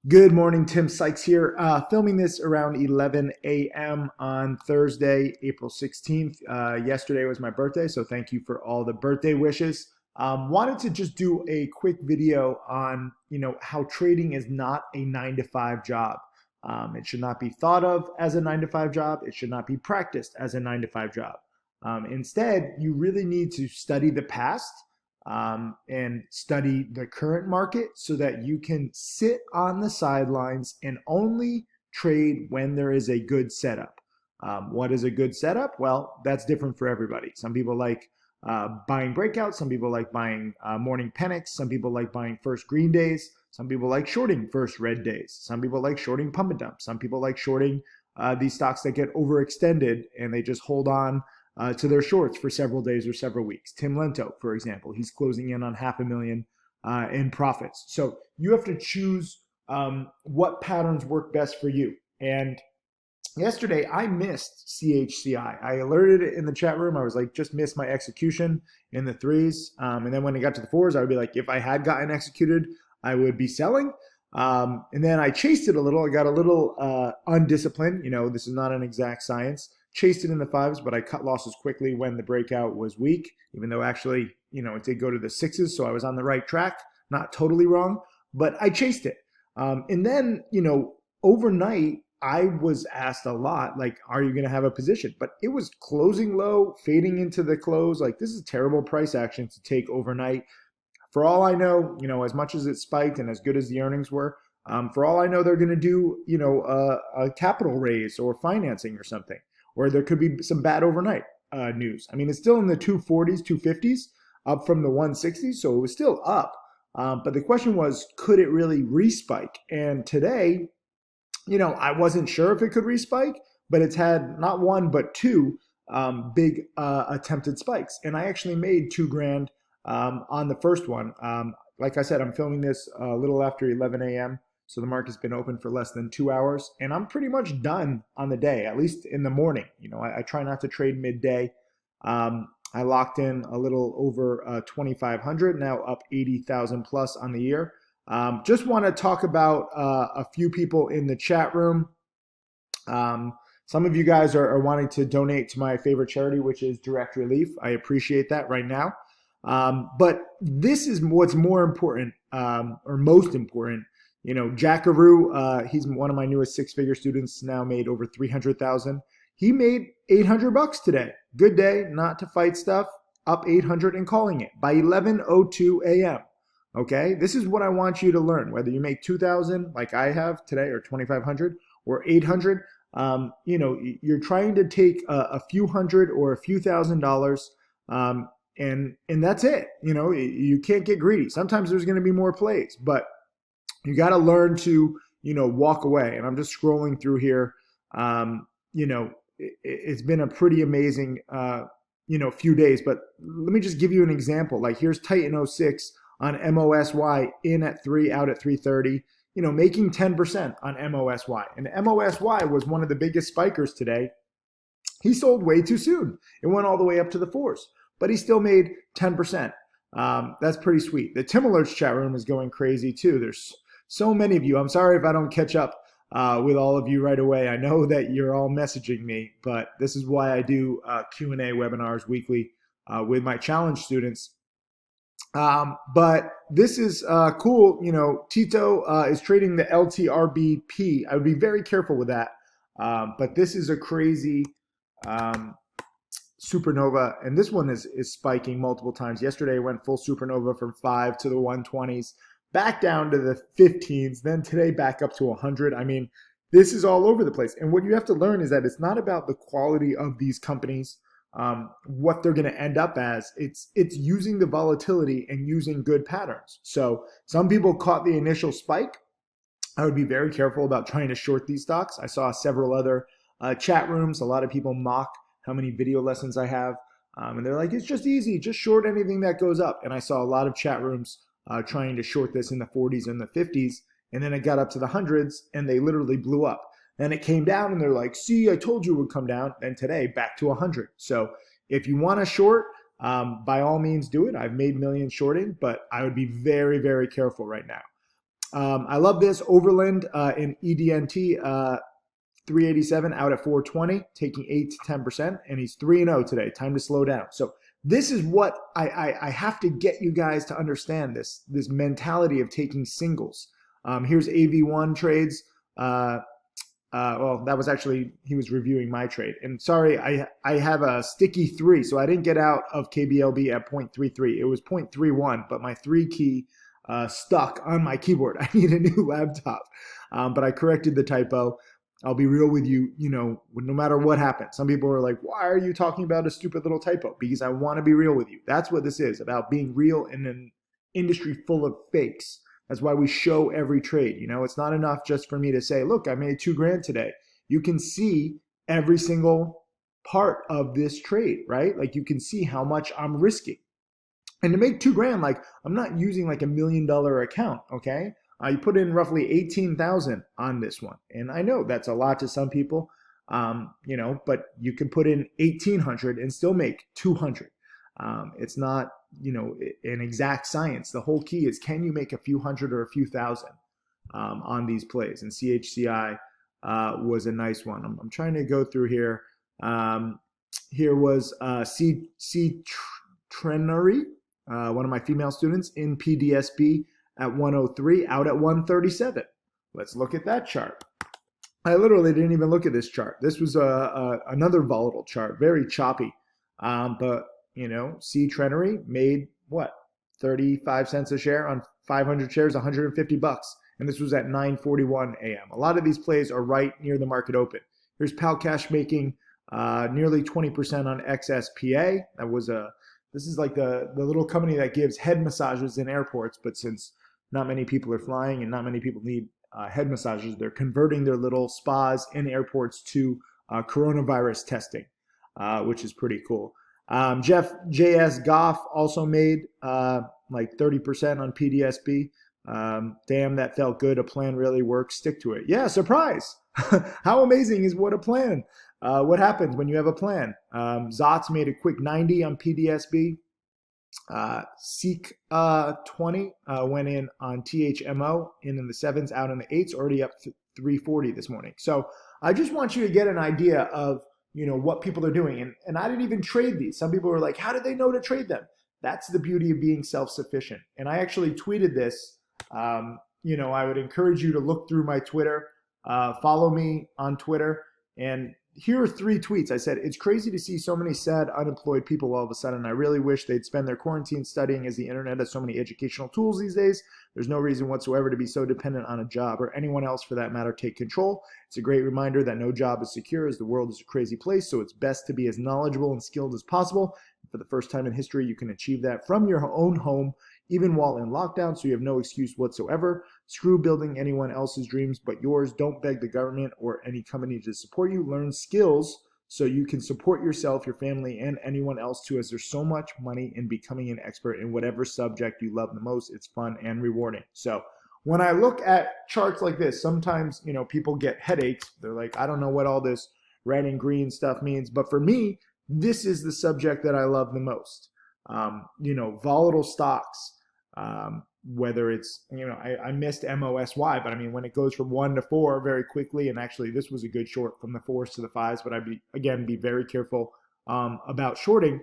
Good morning, Tim Sykes here. Filming this around 11 a.m. on Thursday, April 16th. Yesterday was my birthday, so thank you for all the birthday wishes. Wanted to just do a quick video on, how trading is not a 9 to 5 job. It should not be thought of as a 9 to 5 job. It should not be practiced as a 9 to 5 job. Instead, you really need to study the past and study the current market so that you can sit on the sidelines and only trade when there is a good setup. What is a good setup? Well, that's different for everybody. Some people like buying breakouts. Some people like buying morning panics. Some people like buying first green days. Some people like shorting first red days. Some people like shorting pump and dump. Some people like shorting these stocks that get overextended and they just hold on to their shorts for several days or several weeks. Tim Lento, for example, he's closing in on $500,000 in profits. So you have to choose what patterns work best for you. And yesterday I missed CHCI. I alerted it in the chat room. I was like, just missed my execution in the threes. And then when it got to the fours, I would be like, if I had gotten executed, I would be selling. And then I chased it a little. I got a little undisciplined. This is not an exact science. Chased it in the fives, but I cut losses quickly when the breakout was weak, even though actually, it did go to the sixes. So I was on the right track, not totally wrong, but I chased it. And then, overnight, I was asked a lot, like, are you going to have a position? But it was closing low, fading into the close. Like, this is terrible price action to take overnight. For all I know, as much as it spiked and as good as the earnings were, for all I know, they're going to do, a capital raise or financing or something, or there could be some bad overnight news. I mean, it's still in the 240s, 250s, up from the 160s, so it was still up. But the question was, could it really respike? And today, I wasn't sure if it could respike, but it's had not one but two big attempted spikes, and I actually made $2,000 on the first one. Like I said, I'm filming this a little after 11 a.m. So the market's been open for less than 2 hours, and I'm pretty much done on the day, at least in the morning. I try not to trade midday. I locked in a little over 2,500, now up 80,000 plus on the year. Just want to talk about a few people in the chat room. Some of you guys are wanting to donate to my favorite charity, which is Direct Relief. I appreciate that right now. But this is what's more important, or most important. Jackaroo, he's one of my newest six-figure students, now made over 300,000. He made $800 today. Good day, not to fight stuff, up 800 and calling it by 11:02 a.m. Okay, this is what I want you to learn. Whether you make 2,000 like I have today, or 2,500, or 800, you're trying to take a few hundred or a few $1,000s, and that's it. You can't get greedy. Sometimes there's going to be more plays, but you got to learn to, walk away. And I'm just scrolling through here. It's been a pretty amazing, few days. But let me just give you an example. Like, here's Titan 06 on MOSY, in at 3, out at 330. Making 10% on MOSY. And MOSY was one of the biggest spikers today. He sold way too soon. It went all the way up to the fours, but he still made 10%. That's pretty sweet. The Tim Alerts chat room is going crazy too. There's so many of you. I'm sorry if I don't catch up with all of you right away. I know that you're all messaging me, but this is why I do Q&A webinars weekly with my challenge students. But this is cool. Tito is trading the LTRBP. I would be very careful with that. But this is a crazy supernova, and this one is spiking multiple times. Yesterday it went full supernova from 5 to the 120s, back down to the 15s, then today back up to 100. I mean, this is all over the place. And what you have to learn is that it's not about the quality of these companies, what they're going to end up as. It's using the volatility and using good patterns. So some people caught the initial spike. I would be very careful about trying to short these stocks. I saw several other chat rooms. A lot of people mock how many video lessons I have. And they're like, it's just easy, just short anything that goes up. And I saw a lot of chat rooms trying to short this in the 40s and the 50s. And then it got up to the hundreds and they literally blew up. Then it came down and they're like, see, I told you it would come down. And today back to 100. So if you want to short, by all means do it. I've made millions shorting, but I would be very, very careful right now. I love this Overland in EDNT 387 out at 420, taking 8 to 10%, and he's 3-0 today. Time to slow down. So this is what I have to get you guys to understand, this mentality of taking singles. Here's AV1 trades. Well, that was actually, he was reviewing my trade. And sorry, I have a sticky 3, so I didn't get out of KBLB at 0.33. It was 0.31, but my 3 key stuck on my keyboard. I need a new laptop. But I corrected the typo. I'll be real with you, no matter what happens. Some people are like, why are you talking about a stupid little typo? Because I want to be real with you. That's what this is, about being real in an industry full of fakes. That's why we show every trade. It's not enough just for me to say, look, I made $2,000 today. You can see every single part of this trade, right? Like you can see how much I'm risking. And to make $2,000, like I'm not using like $1 million account, okay? You put in roughly 18,000 on this one. And I know that's a lot to some people, but you can put in 1,800 and still make 200. It's not, an exact science. The whole key is, can you make a few hundred or a few thousand on these plays? And CHCI was a nice one. I'm trying to go through here. Here was C Trenery, one of my female students in PDSB at 103, out at 137. Let's look at that chart. I literally didn't even look at this chart. This was another volatile chart, very choppy. But C Trenery made what? 35 cents a share on 500 shares, $150. And this was at 9:41 a.m. A lot of these plays are right near the market open. Here's Palcash making nearly 20% on XSPA. This is like the little company that gives head massages in airports, but since not many people are flying and not many people need head massages, they're converting their little spas in airports to coronavirus testing, which is pretty cool. Jeff JS Goff also made like 30% on PDSB. Damn, that felt good. A plan really works. Stick to it. Yeah, surprise. How amazing is what a plan? What happens when you have a plan? Zotz made a quick 90 on PDSB. Seek 20 went in on THMO in the 7s, out in the 8s, already up to 340 this morning. So I just want you to get an idea of what people are doing. And I didn't even trade these. Some people were like, how did they know to trade them? That's the beauty of being self-sufficient. And I actually tweeted this. I would encourage you to look through my Twitter, follow me on Twitter. And here are 3 tweets. I said, it's crazy to see so many sad, unemployed people all of a sudden. I really wish they'd spend their quarantine studying, as the internet has so many educational tools these days. There's no reason whatsoever to be so dependent on a job, or anyone else for that matter. Take control. It's a great reminder that no job is secure, as the world is a crazy place, so it's best to be as knowledgeable and skilled as possible. For the first time in history, you can achieve that from your own home, even while in lockdown, so you have no excuse whatsoever. Screw building anyone else's dreams but yours. Don't beg the government or any company to support you. Learn skills so you can support yourself, your family, and anyone else too, as there's so much money in becoming an expert in whatever subject you love the most. It's fun and rewarding. So when I look at charts like this, sometimes, people get headaches. They're like, I don't know what all this red and green stuff means. But for me, this is the subject that I love the most. Volatile stocks, whether it's, I missed MOSY, but I mean, when it goes from 1 to 4 very quickly, and actually this was a good short from the 4s to the 5s, but I'd be very careful about shorting.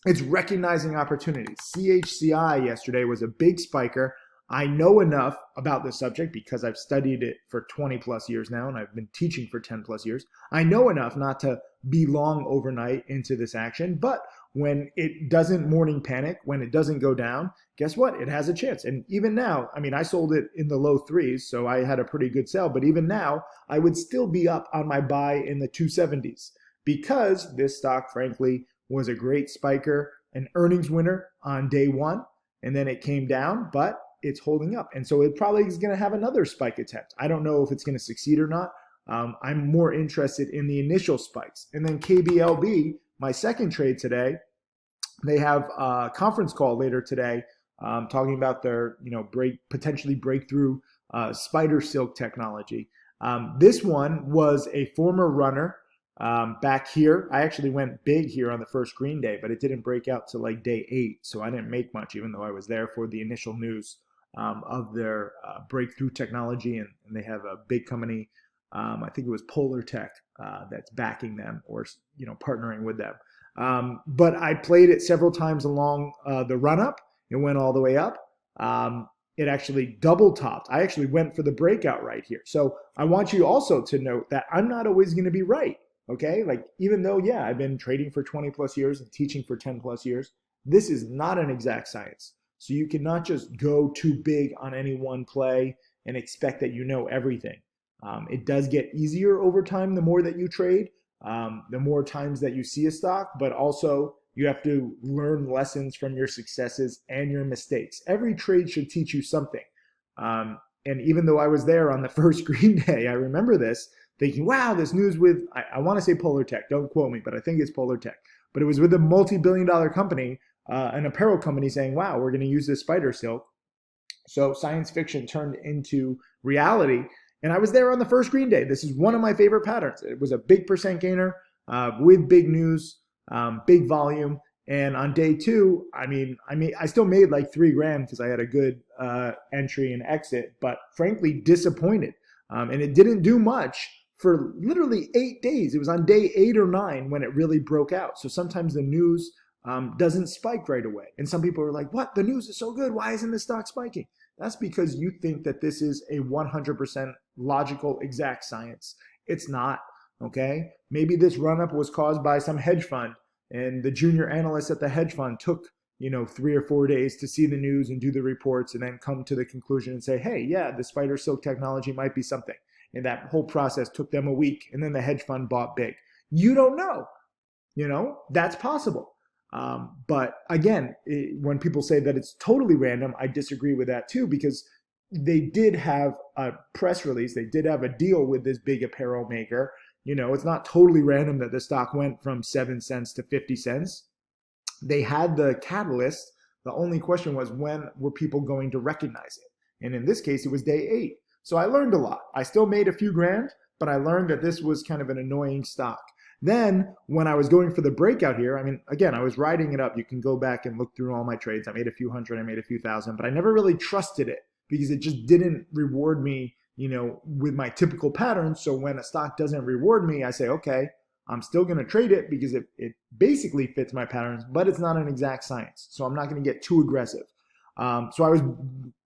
It's recognizing opportunities. CHCI yesterday was a big spiker. I know enough about this subject because I've studied it for 20 plus years now, and I've been teaching for 10 plus years. I know enough not to be long overnight into this action, but when it doesn't morning panic, when it doesn't go down, guess what? It has a chance. And even now, I mean, I sold it in the low 3s, so I had a pretty good sell. But even now, I would still be up on my buy in the 270s because this stock, frankly, was a great spiker, an earnings winner on day 1, and then it came down, but it's holding up. And so it probably is going to have another spike attempt. I don't know if it's going to succeed or not. I'm more interested in the initial spikes. And then KBLB, my second trade today, they have a conference call later today talking about their potentially breakthrough spider silk technology. This one was a former runner back here. I actually went big here on the first green day, but it didn't break out to like day 8, so I didn't make much, even though I was there for the initial news of their breakthrough technology, and they have a big company. I think it was Polar Tech that's backing them, or partnering with them. But I played it several times along the run up. It went all the way up. It actually double topped. I actually went for the breakout right here. So I want you also to note that I'm not always going to be right. Okay. Like, even though, yeah, I've been trading for 20 plus years and teaching for 10 plus years, this is not an exact science. So you cannot just go too big on any one play and expect that you know everything. It does get easier over time the more that you trade, the more times that you see a stock, but also you have to learn lessons from your successes and your mistakes. Every trade should teach you something. And even though I was there on the first green day, I remember this thinking, wow, this news with, I want to say Polar Tech, don't quote me, but I think it's Polar Tech. But it was with a multi-billion-dollar company, an apparel company, saying, wow, we're going to use this spider silk. So science fiction turned into reality. And I was there on the first green day. This is one of my favorite patterns. It was a big percent gainer with big news, big volume. And on day two, I still made like $3,000 because I had a good entry and exit, but frankly disappointed. And it didn't do much for literally 8 days. It was on day 8 or 9 when it really broke out. So sometimes the news doesn't spike right away. And some people are like, what? The news is so good. Why isn't this stock spiking? That's because you think that this is a 100% logical, exact science. It's not, okay? Maybe this run-up was caused by some hedge fund, and the junior analyst at the hedge fund took 3 or 4 days to see the news and do the reports and then come to the conclusion and say, hey, yeah, the spider silk technology might be something. And that whole process took them a week, and then the hedge fund bought big. You don't know. That's possible. But again, when people say that it's totally random, I disagree with that too, because they did have a press release. They did have a deal with this big apparel maker. It's not totally random that the stock went from 7 cents to 50 cents. They had the catalyst. The only question was, when were people going to recognize it? And in this case, it was day 8. So I learned a lot. I still made a few grand, but I learned that this was kind of an annoying stock. Then when I was going for the breakout here, again, I was riding it up. You can go back and look through all my trades. I made a few hundred, I made a few thousand, but I never really trusted it because it just didn't reward me, with my typical patterns. So when a stock doesn't reward me, I say, okay, I'm still going to trade it because it basically fits my patterns, but it's not an exact science. So I'm not going to get too aggressive. So I was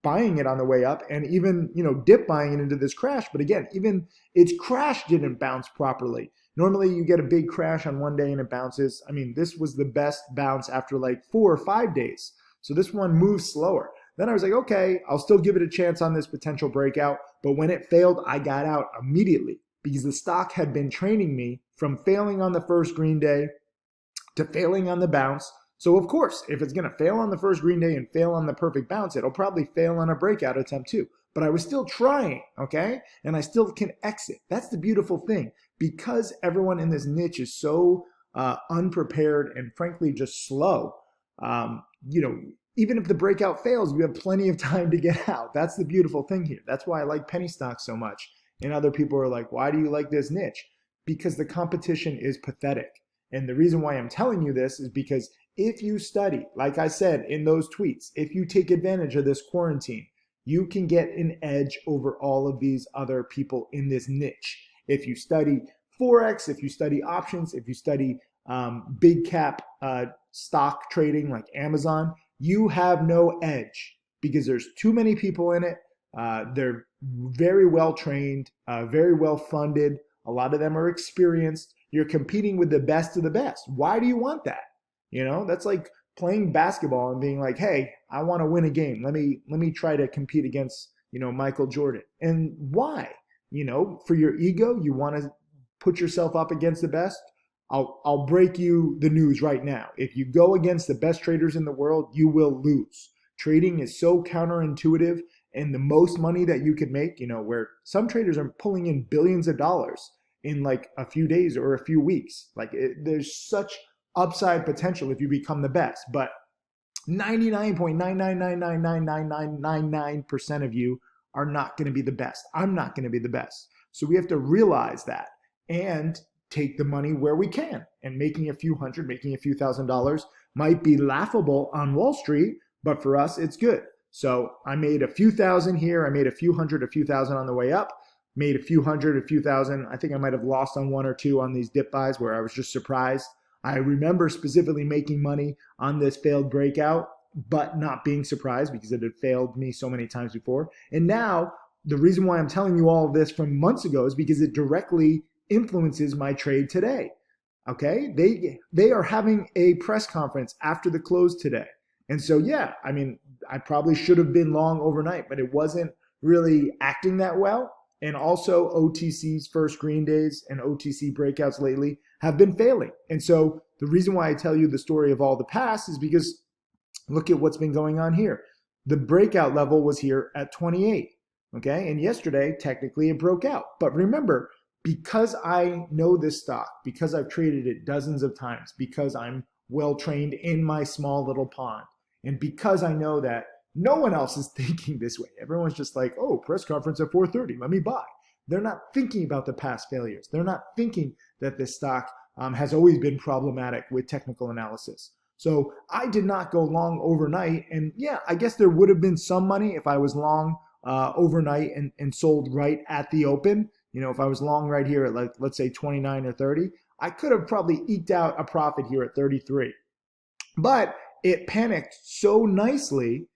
buying it on the way up and even, dip buying it into this crash. But again, even its crash didn't bounce properly. Normally you get a big crash on one day and it bounces. This was the best bounce after like 4 or 5 days. So this one moves slower. Then I was like, okay, I'll still give it a chance on this potential breakout. But when it failed, I got out immediately because the stock had been training me from failing on the first green day to failing on the bounce. So of course, if it's going to fail on the first green day and fail on the perfect bounce, it'll probably fail on a breakout attempt too. But I was still trying, okay? And I still can exit. That's the beautiful thing. Because everyone in this niche is so unprepared and frankly just slow, even if the breakout fails, you have plenty of time to get out. That's the beautiful thing here. That's why I like penny stocks so much. And other people are like, why do you like this niche? Because the competition is pathetic. And the reason why I'm telling you this is because if you study, like I said in those tweets, if you take advantage of this quarantine, you can get an edge over all of these other people in this niche. If you study Forex, if you study options, if you study big cap stock trading like Amazon, you have no edge because there's too many people in it. They're very well trained, very well funded. A lot of them are experienced. You're competing with the best of the best. Why do you want that? That's like playing basketball and being like, hey, I want to win a game. Let me try to compete against, Michael Jordan. And why? For your ego, you want to put yourself up against the best. I'll break you the news right now. If you go against the best traders in the world, you will lose. Trading is so counterintuitive, and the most money that you could make, where some traders are pulling in billions of dollars in like a few days or a few weeks. There's such upside potential if you become the best, but 99.9999999% of you are not going to be the best. I'm not going to be the best. So we have to realize that and take the money where we can. And making a few hundred, making a few $1,000s might be laughable on Wall Street, but for us, it's good. So I made a few thousand here. I made a few hundred, a few thousand on the way up, made a few hundred, a few thousand. I think I might have lost on one or two on these dip buys where I was just surprised. I remember specifically making money on this failed breakout, but not being surprised because it had failed me so many times before. And now the reason why I'm telling you all of this from months ago is because it directly influences my trade today. Okay, they are having a press conference after the close today. And so, yeah, I mean, I probably should have been long overnight, but it wasn't really acting that well. And also OTC's first green days and OTC breakouts lately have been failing. And so the reason why I tell you the story of all the past is because look at what's been going on here. The breakout level was here at 28. Okay, and yesterday, technically it broke out. But remember, because I know this stock, because I've traded it dozens of times, because I'm well trained in my small little pond, and because I know that no one else is thinking this way. Everyone's just like, oh, press conference at 4:30, let me buy. They're not thinking about the past failures. They're not thinking that this stock has always been problematic with technical analysis. So I did not go long overnight. And yeah, I guess there would have been some money if I was long overnight and sold right at the open. You know, if I was long right here at, like, let's say 29 or 30, I could have probably eked out a profit here at 33. But it panicked so nicely,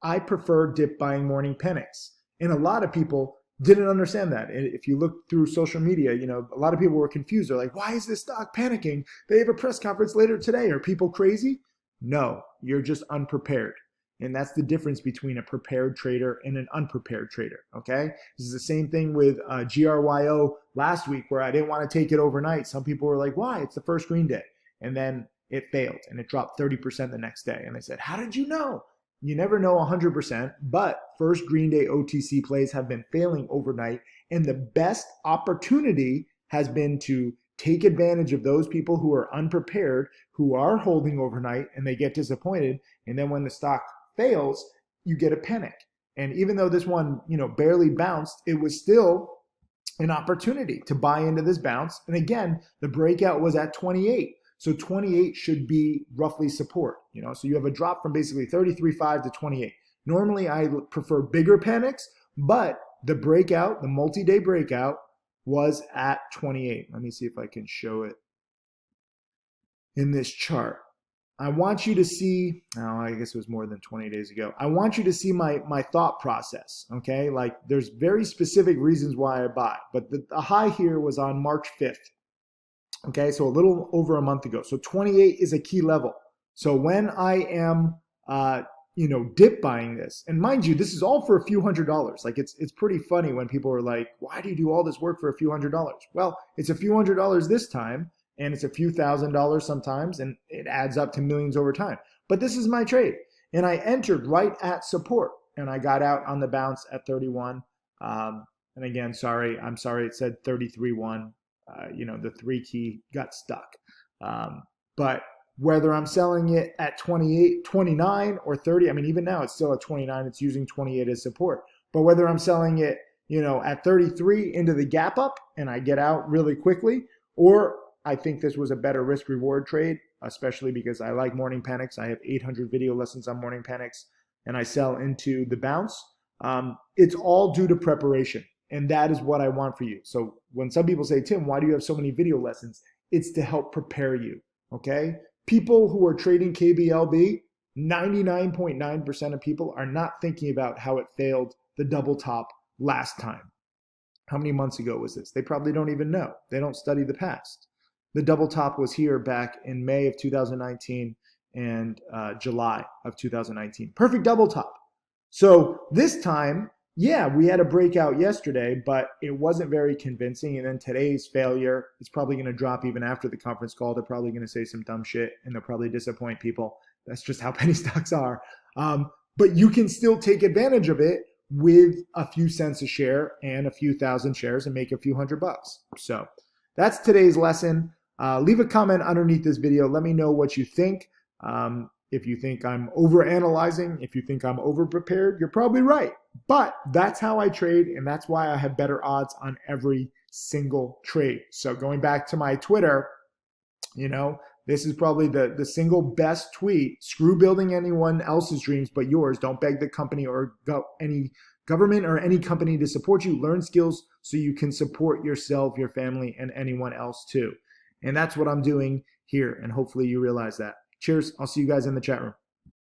I prefer dip buying morning panics. And a lot of people didn't understand that. And if you look through social media, you know, a lot of people were confused. They're like, why is this stock panicking? They have a press conference later today. Are people crazy? No, you're just unprepared. And that's the difference between a prepared trader and an unprepared trader, okay? This is the same thing with GRYO last week where I didn't want to take it overnight. Some people were like, why? It's the first green day. And then it failed and it dropped 30% the next day. And they said, how did you know? You never know 100%, but first green day OTC plays have been failing overnight. And the best opportunity has been to take advantage of those people who are unprepared, who are holding overnight and they get disappointed. And then when the stock fails, you get a panic. And even though this one, you know, barely bounced, it was still an opportunity to buy into this bounce. And again, the breakout was at 28. So 28 should be roughly support, you know, so you have a drop from basically 33.5 to 28. Normally I prefer bigger panics, but the breakout, the multi-day breakout was at 28. Let me see if I can show it in this chart. I want you to see, oh, I guess it was more than 20 days ago. I want you to see my thought process, okay? Like there's very specific reasons why I buy, but the high here was on March 5th. Okay, so a little over a month ago. So 28 is a key level. So when I am, dip buying this, and mind you, this is all for a few $100s. Like it's pretty funny when people are like, why do you do all this work for a few $100s? Well, it's a few $100s this time, and it's a few $1,000s sometimes, and it adds up to millions over time. But this is my trade, and I entered right at support, and I got out on the bounce at 31. And again, I'm sorry, it said 33.1. The 3 key got stuck. But whether I'm selling it at 28, 29, or 30, I mean, even now it's still at 29, it's using 28 as support. But whether I'm selling it, at 33 into the gap up and I get out really quickly, or I think this was a better risk reward trade, especially because I like morning panics. I have 800 video lessons on morning panics and I sell into the bounce. It's all due to preparation. And that is what I want for you. So when some people say, Tim, why do you have so many video lessons? It's to help prepare you, okay? People who are trading KBLB, 99.9% of people are not thinking about how it failed the double top last time. How many months ago was this? They probably don't even know. They don't study the past. The double top was here back in May of 2019 and July of 2019. Perfect double top. So this time, yeah, we had a breakout yesterday, but it wasn't very convincing. And then today's failure is probably going to drop even after the conference call. They're probably going to say some dumb shit and they'll probably disappoint people. That's just how penny stocks are. But you can still take advantage of it with a few cents a share and a few thousand shares and make a few $100. So that's today's lesson. Leave a comment underneath this video. Let me know what you think. If you think I'm overanalyzing, if you think I'm overprepared, you're probably right. But that's how I trade, and that's why I have better odds on every single trade. So going back to my Twitter, This is probably the single best tweet. Screw building anyone else's dreams but yours. Don't beg the company or any government or any company to support you. Learn skills so you can support yourself, your family, and anyone else too. And that's what I'm doing here. And hopefully you realize that. Cheers. I'll see you guys in the chat room.